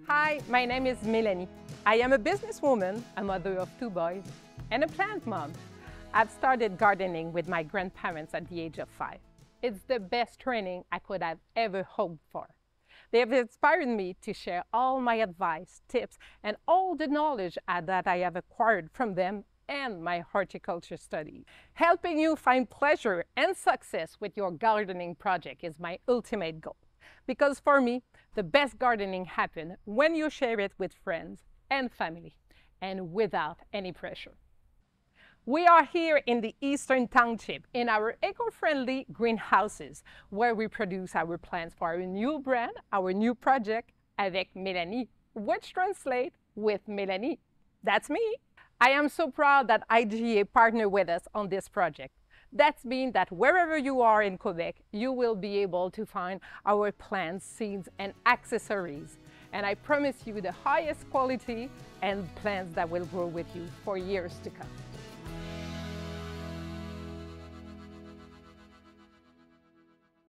Hi, my name is Mélanie. I am a businesswoman, a mother of 2 boys, and a plant mom. I've started gardening with my grandparents at the age of 5. It's the best training I could have ever hoped for. They have inspired me to share all my advice, tips, and all the knowledge that I have acquired from them and my horticulture studies. Helping you find pleasure and success with your gardening project is my ultimate goal. Because for me, the best gardening happens when you share it with friends and family, and without any pressure. We are here in the Eastern Township in our eco-friendly greenhouses, where we produce our plants for our new brand, our new project, Avec Mélanie, which translates with Mélanie. That's me. I am so proud that IGA partnered with us on this project. That means that wherever you are in Quebec, you will be able to find our plants, seeds, and accessories. And I promise you the highest quality and plants that will grow with you for years to come.